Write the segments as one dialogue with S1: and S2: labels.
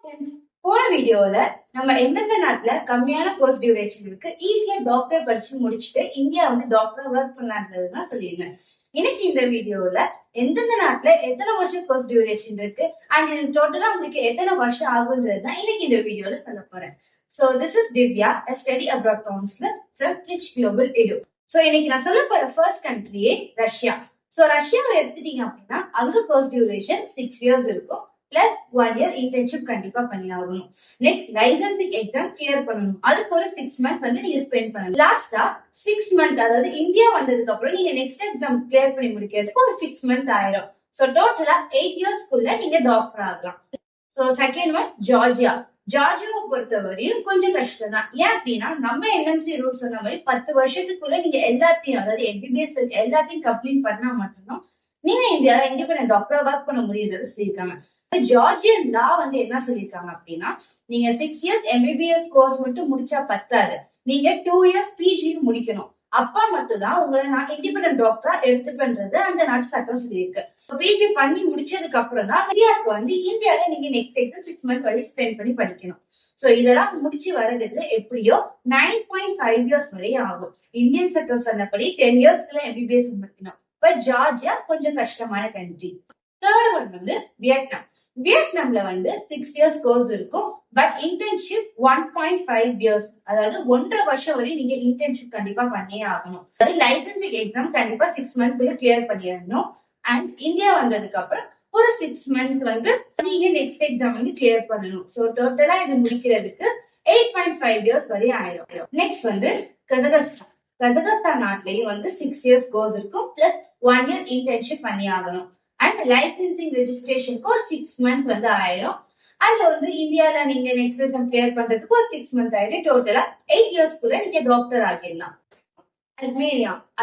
S1: Friends, போன வீடியோல நம்ம எந்தெந்த நாட்டுல கம்மியான கோர்ஸ் டியூரேஷன் இருக்கு ஈஸியா டாக்டர் படிச்சு முடிச்சுட்டு இந்தியா வந்து டாக்டர் ஒர்க் பண்ணலான்றதுதான் சொல்லியிருந்தேன். இன்னைக்கு இந்த வீடியோல எந்தெந்த நாட்டுல எத்தனை வருஷம் கோர்ஸ் டியூரேஷன் இருக்கு அண்ட் இது டோட்டலா உங்களுக்கு எத்தனை வருஷம் ஆகுன்றதுதான் இன்னைக்கு இந்த வீடியோல சொல்ல போறேன். So this is Divya, a study abroad counselor from Rich Global Edu. So இன்னைக்கு நான் சொல்ல போற ஃபர்ஸ்ட் கண்ட்ரியே ரஷ்யா. சோ ரஷ்யாவை எடுத்துட்டீங்க அப்படின்னா அங்க கோர்ஸ் டியூரேஷன் 6 இயர்ஸ் இருக்கும். பிளஸ் 1 இயர் இன்டர்ன்ஷிப் கண்டிப்பா பண்ணி ஆகணும். நெக்ஸ்ட் லைசன்சிங் எக்ஸாம் கிளியர் பண்ணணும். அதுக்கு ஒரு 6 மந்த் வந்து நீங்க ஸ்பெண்ட் பண்ணணும். லாஸ்டா 6 மந்த், அதாவது இந்தியா வந்ததுக்கு அப்புறம் நீங்க நெக்ஸ்ட் எக்ஸாம் கிளியர் பண்ணி முடிக்கிறதுக்கு ஒரு 6 மந்த் ஆயிரும். சோ டோட்டலா 8 இயர்ஸ்க்குள்ள நீங்க டாக்டர் ஆகலாம். So second one Georgia. ஜார்ஜியாவை பொறுத்தவரையும் கொஞ்சம் கஷ்டம் தான். ஏன் அப்படின்னா நம்ம என்எம்சி ரூல்ஸ் சொன்ன மாதிரி 10 வருஷத்துக்குள்ள நீங்க எல்லாத்தையும், அதாவது எம்பிபிஎஸ் எல்லாத்தையும் கம்ப்ளீட் பண்ணா மட்டும்தான் நீங்க இந்தியாவில இண்டிபெண்டன்ட் டாக்டரா ஒர்க் பண்ண முடியுறது சொல்லியிருக்காங்க. ஜார்ஜியன் லா வந்து என்ன சொல்லிருக்காங்க அப்படின்னா, நீங்க 6 இயர்ஸ் எம்பிபிஎஸ் கோர்ஸ் மட்டும் முடிச்சா பத்தாது, நீங்க 2 இயர்ஸ் பிஜி முடிக்கணும். அப்பா மட்டும் தான் உங்களை நான் இண்டிபெண்டன்ட் டாக்டரா எடுத்துப்பேன்றது அந்த நாட்டு சட்டம் சொல்லியிருக்கு. பிஜி பண்ணி முடிச்சதுக்கு அப்புறம் தான் இந்தியாவுக்கு வந்து இந்தியாவில நீங்க நெக்ஸ்ட் எக்ஸாம் 6 மந்த் வரை ஸ்பெண்ட் பண்ணி படிக்கணும். சோ இதெல்லாம் முடிச்சு வர்றதுக்கு எப்படியோ 9.5 இயர்ஸ் வரையும் ஆகும். இந்தியன் சட்டம் சொன்னபடி 10 இயர்ஸ்க்குள்ள எம்பிபிஎஸ் முடிக்கணும். பட் ஜார்ஜியா கொஞ்சம் கஷ்டமான கண்ட்ரி. தேர்ட் ஒன் வந்து வியட்நாம். வியட்நாம்ல வந்து 6 இயர்ஸ் கோர்ஸ் இருக்கும். பட் இன்டர்ன்ஷிப் 1.5 இயர்ஸ், அதாவது 1.5 வருஷம் வரை நீங்க இன்டர்ன்ஷிப் கண்டிப்பா பண்ணியே ஆகணும். அதாவது லைசன்சிங் எக்ஸாம் கண்டிப்பா 6 மந்த்க்குள்ள கிளியர் பண்ணிடணும். அண்ட் இந்தியா வந்ததுக்கு அப்புறம் ஒரு 6 மந்த் வந்து நீங்க நெக்ஸ்ட் எக்ஸாம் வந்து கிளியர் பண்ணணும். சோ டோட்டலா இது முடிக்கிறதுக்கு 8.5 இயர்ஸ் வரை ஆயிரும். நெக்ஸ்ட் வந்து கசகஸ்தான். கசகஸ்தான் நாட்டிலேயும் வந்து 6 இயர்ஸ் கோர்ஸ் இருக்கும். பிளஸ் 1 இயர் இன்டர்ன்ஷிப் பண்ணி ஆகணும். அண்ட் லைசன்சிங் ரெஜிஸ்ட்ரேஷனுக்கு ஒரு 6 மந்த் வந்து ஆயிரும். அதுல வந்து இந்தியால நீங்க நெக்ஸ்ட் எக்ஸாம் கிளியர் பண்றதுக்கு ஒரு 6 மந்த் ஆயிரும். டோட்டலா 8 இயர்ஸ்க்குள்ள நீங்க டாக்டர் ஆகிடலாம்.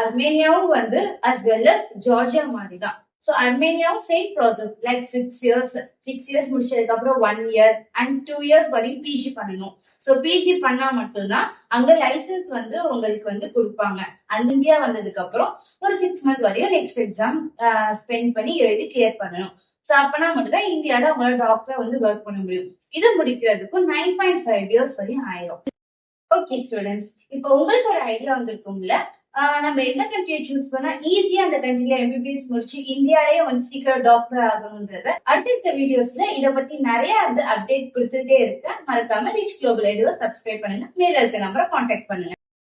S1: அர்மேனியாவும் வந்து as well as ஜார்ஜியா மாதிரி தான். சோ அர்மேனியாவும் சேம் ப்ராசஸ், லைக் 6 இயர்ஸ் முடிச்சதுக்கு அப்புறம் 1 இயர் அண்ட் 2 இயர்ஸ் வரையும் பிஜி பண்ணணும். சோ பிஜி பண்ணா மட்டும்தான் அங்க லைசன்ஸ் வந்து உங்களுக்கு வந்து கொடுப்பாங்க. அந்த இந்தியா வந்ததுக்கு அப்புறம் ஒரு 6 மந்த் வரையும் நெக்ஸ்ட் எக்ஸாம் ஸ்பெண்ட் பண்ணி எழுதி கிளியர் பண்ணணும். சோ அப்பனா மட்டும்தான் இந்தியால உங்களோட டாக்டரா வந்து ஒர்க் பண்ண முடியும். இது முடிக்கிறதுக்கும் 9.5 இயர்ஸ் வரையும் ஆயிரும். ஓகே ஸ்டூடெண்ட்ஸ், இப்போ உங்களுக்கு ஒரு ஐடியா வந்திருக்கும்ல, நம்ம எந்த கண்ட்ரியை சூஸ் பண்ணா ஈஸியா அந்த கண்ட்ரில எம்பிபிஎஸ் முடிச்சு இந்தியாலேயே வந்து சீக்கிரம் டாக்டர் ஆகணும்ன்றத அடுத்த வீடியோஸ்ல இத பத்தி நிறைய வந்து அப்டேட் கொடுத்துட்டே இருக்கேன். மறக்காம ரிச் குளோபல் எடுவை சப்ஸ்கிரைப் பண்ணுங்க. மேல இருக்க நம்பரை கான்டாக்ட் பண்ணுங்க.